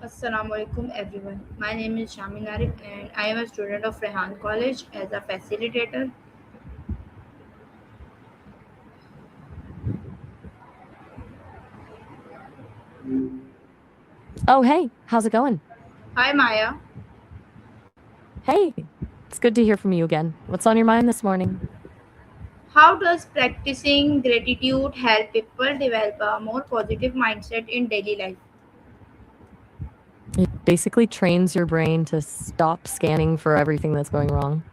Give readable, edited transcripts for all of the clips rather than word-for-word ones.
Assalamu alaikum everyone. My name is Shamin Arif and I am a student of Rehan College as a facilitator. Oh, hey, how's it going? Hi Maya. Hey, it's good to hear from you again. What's on your mind this morning? How does practicing gratitude help people develop a more positive mindset in daily life? It basically trains your brain to stop scanning for everything that's going wrong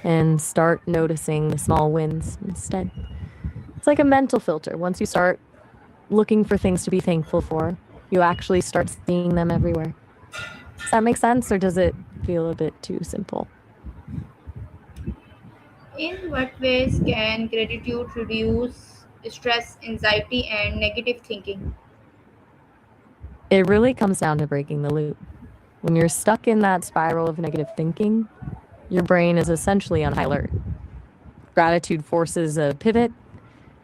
and start noticing the small wins instead. It's like a mental filter. Once you start looking for things to be thankful for, you actually start seeing them everywhere. Does that make sense, or does it feel a bit too simple? In what ways can gratitude reduce stress, anxiety, and negative thinking? It really comes down to breaking the loop. When you're stuck in that spiral of negative thinking, your brain is essentially on high alert. Gratitude forces a pivot.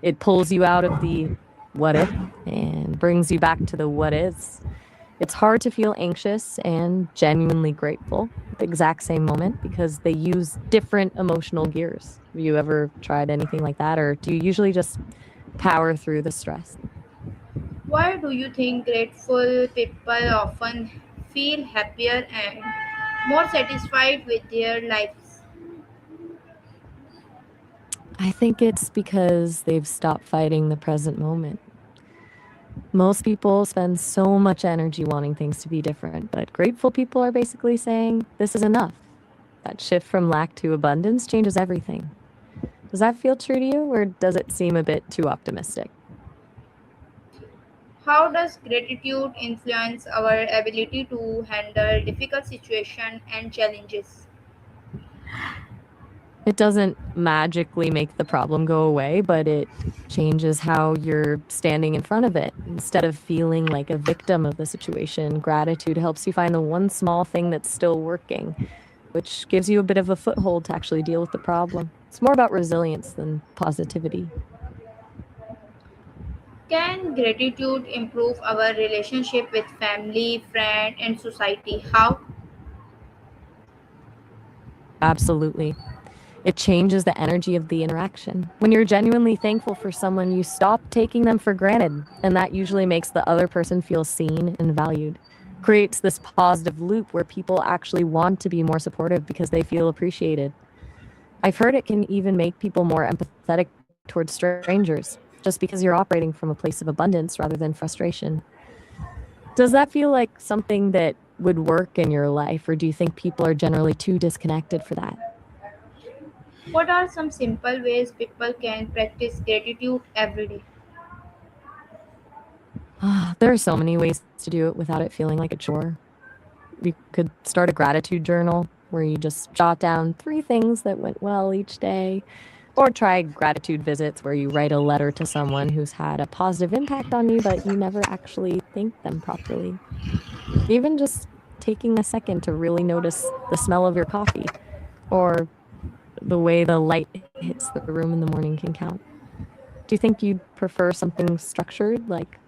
It pulls you out of the what if and brings you back to the what is. It's hard to feel anxious and genuinely grateful at the exact same moment because they use different emotional gears. Have you ever tried anything like that, or do you usually just power through the stress? Why do you think grateful people often feel happier and more satisfied with their lives? I think it's because they've stopped fighting the present moment. Most people spend so much energy wanting things to be different, but grateful people are basically saying, this is enough. That shift from lack to abundance changes everything. Does that feel true to you, or does it seem a bit too optimistic? How does gratitude influence our ability to handle difficult situations and challenges? It doesn't magically make the problem go away, but it changes how you're standing in front of it. Instead of feeling like a victim of the situation, gratitude helps you find the one small thing that's still working, which gives you a bit of a foothold to actually deal with the problem. It's more about resilience than positivity. Can gratitude improve our relationship with family, friend, and society? How? Absolutely. It changes the energy of the interaction. When you're genuinely thankful for someone, you stop taking them for granted, and that usually makes the other person feel seen and valued. Creates this positive loop where people actually want to be more supportive because they feel appreciated. I've heard it can even make people more empathetic towards strangers, just because you're operating from a place of abundance rather than frustration. Does that feel like something that would work in your life, or do you think people are generally too disconnected for that? What are some simple ways people can practice gratitude every day? There are so many ways to do it without it feeling like a chore. You could start a gratitude journal where you just jot down 3 things that went well each day, or try gratitude visits where you write a letter to someone who's had a positive impact on you, but you never actually thanked them properly. Even just taking a second to really notice the smell of your coffee or the way the light hits the room in the morning can count. Do you think you'd prefer something structured like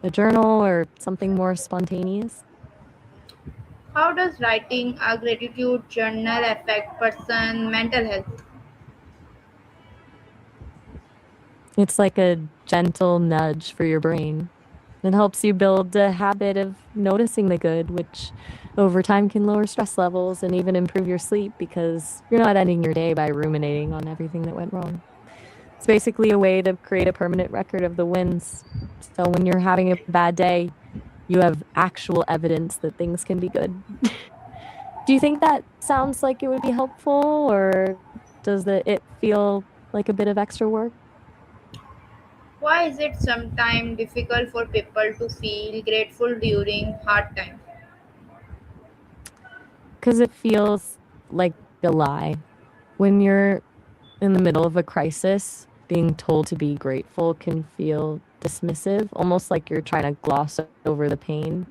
a journal or something more spontaneous? How does writing a gratitude journal affect person mental health? It's like a gentle nudge for your brain. It helps you build a habit of noticing the good, which over time can lower stress levels and even improve your sleep because you're not ending your day by ruminating on everything that went wrong. It's basically a way to create a permanent record of the wins. So when you're having a bad day, you have actual evidence that things can be good. Do you think that sounds like it would be helpful, or does it feel like a bit of extra work? Why is it sometimes difficult for people to feel grateful during hard times? Because it feels like a lie. When you're in the middle of a crisis, being told to be grateful can feel dismissive, almost like you're trying to gloss over the pain.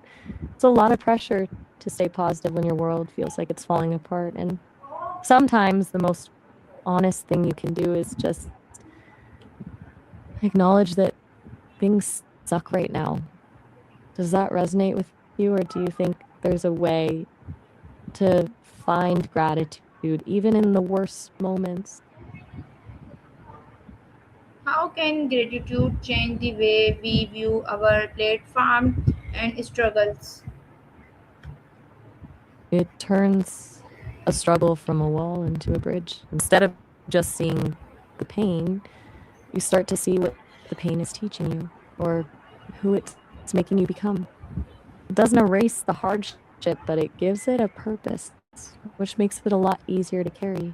It's a lot of pressure to stay positive when your world feels like it's falling apart. And sometimes the most honest thing you can do is just acknowledge that things suck right now. Does that resonate with you, or do you think there's a way to find gratitude even in the worst moments. How can gratitude change the way we view our platform and struggles? It turns a struggle from a wall into a bridge. Instead of just seeing the pain, you start to see what the pain is teaching you or who it's making you become. It doesn't erase the hardship, but it gives it a purpose, which makes it a lot easier to carry.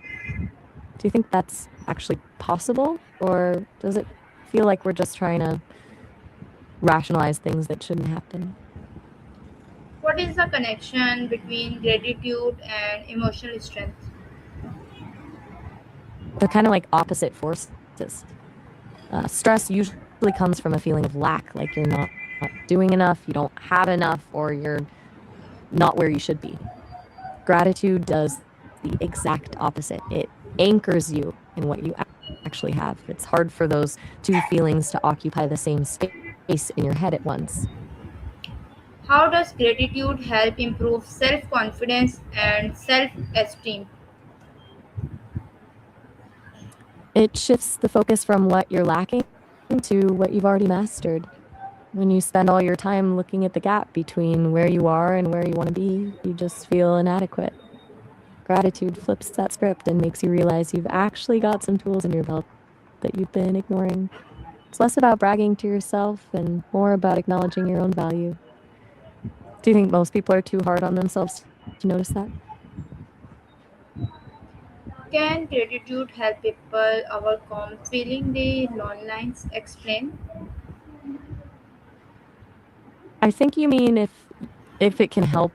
Do you think that's actually possible? Or does it feel like we're just trying to rationalize things that shouldn't happen? What is the connection between gratitude and emotional strength? They're kind of like opposite forces. Stress usually comes from a feeling of lack, like you're not doing enough, you don't have enough, or you're not where you should be. Gratitude does the exact opposite. It anchors you in what you actually have. It's hard for those two feelings to occupy the same space in your head at once. How does gratitude help improve self confidence and self esteem? It shifts the focus from what you're lacking to what you've already mastered. When you spend all your time looking at the gap between where you are and where you want to be, you just feel inadequate. Gratitude flips that script and makes you realize you've actually got some tools in your belt that you've been ignoring. It's less about bragging to yourself and more about acknowledging your own value. Do you think most people are too hard on themselves to notice that? Can gratitude help people overcome feeling the loneliness? Explain. I think you mean if it can help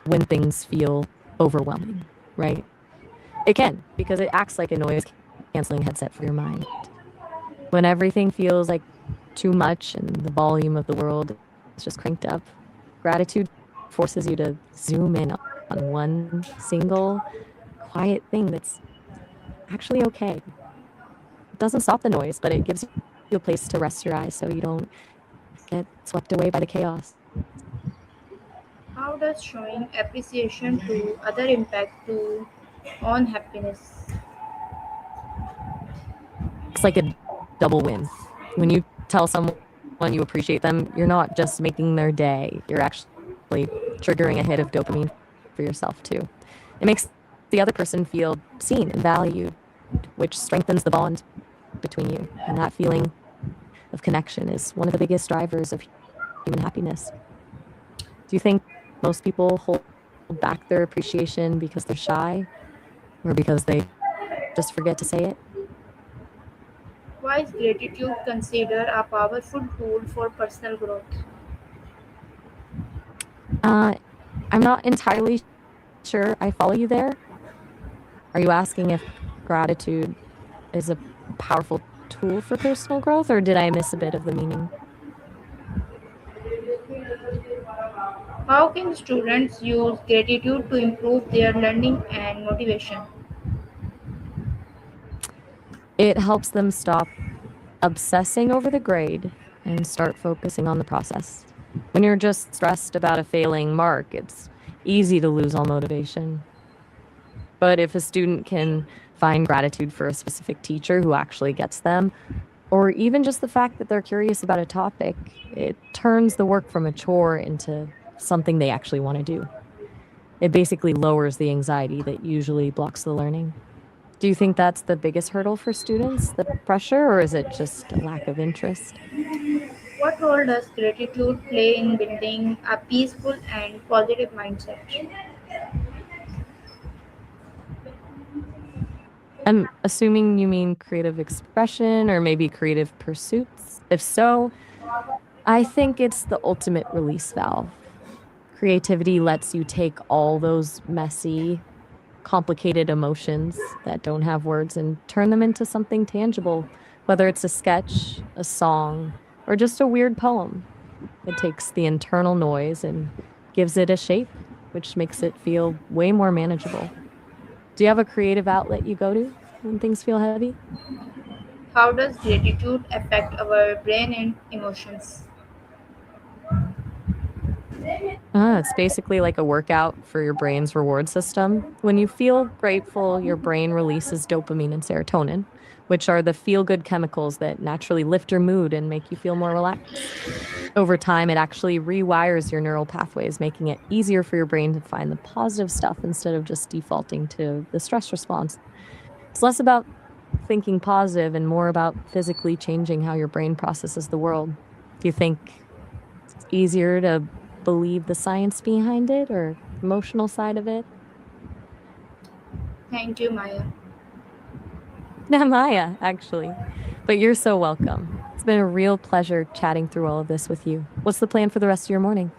when things feel overwhelming, right? It can, because it acts like a noise canceling headset for your mind. When everything feels like too much and the volume of the world is just cranked up, gratitude forces you to zoom in on one single quiet thing that's actually okay. It doesn't stop the noise, but it gives you a place to rest your eyes so you don't get swept away by the chaos. How does showing appreciation to other impact to on happiness? It's like a double win. When you tell someone you appreciate them, you're not just making their day, you're actually triggering a hit of dopamine for yourself too. It makes the other person feel seen and valued, which strengthens the bond between you. And that feeling of connection is one of the biggest drivers of human happiness. Do you think most people hold back their appreciation because they're shy or because they just forget to say it? Why is gratitude considered a powerful tool for personal growth? Uh, I'm not entirely sure I follow you there. Are you asking if gratitude is a powerful tool for personal growth, or did I miss a bit of the meaning? How can students use gratitude to improve their learning and motivation? It helps them stop obsessing over the grade and start focusing on the process. When you're just stressed about a failing mark, it's easy to lose all motivation. But if a student can find gratitude for a specific teacher who actually gets them, or even just the fact that they're curious about a topic, it turns the work from a chore into something they actually want to do. It basically lowers the anxiety that usually blocks the learning. Do you think that's the biggest hurdle for students, the pressure, or is it just a lack of interest? What role does gratitude play in building a peaceful and positive mindset? I'm assuming you mean creative expression or maybe creative pursuits. If so, I think it's the ultimate release valve. Creativity lets you take all those messy, complicated emotions that don't have words and turn them into something tangible, whether it's a sketch, a song, or just a weird poem. It takes the internal noise and gives it a shape, which makes it feel way more manageable. Do you have a creative outlet you go to when things feel heavy? How does gratitude affect our brain and emotions? It's basically like a workout for your brain's reward system. When you feel grateful, your brain releases dopamine and serotonin, which are the feel good chemicals that naturally lift your mood and make you feel more relaxed. Over time, it actually rewires your neural pathways, making it easier for your brain to find the positive stuff instead of just defaulting to the stress response. It's less about thinking positive and more about physically changing how your brain processes the world. Do you think it's easier to believe the science behind it or emotional side of it? Thank you, Maya. Not Maya, actually. But you're so welcome. It's been a real pleasure chatting through all of this with you. What's the plan for the rest of your morning?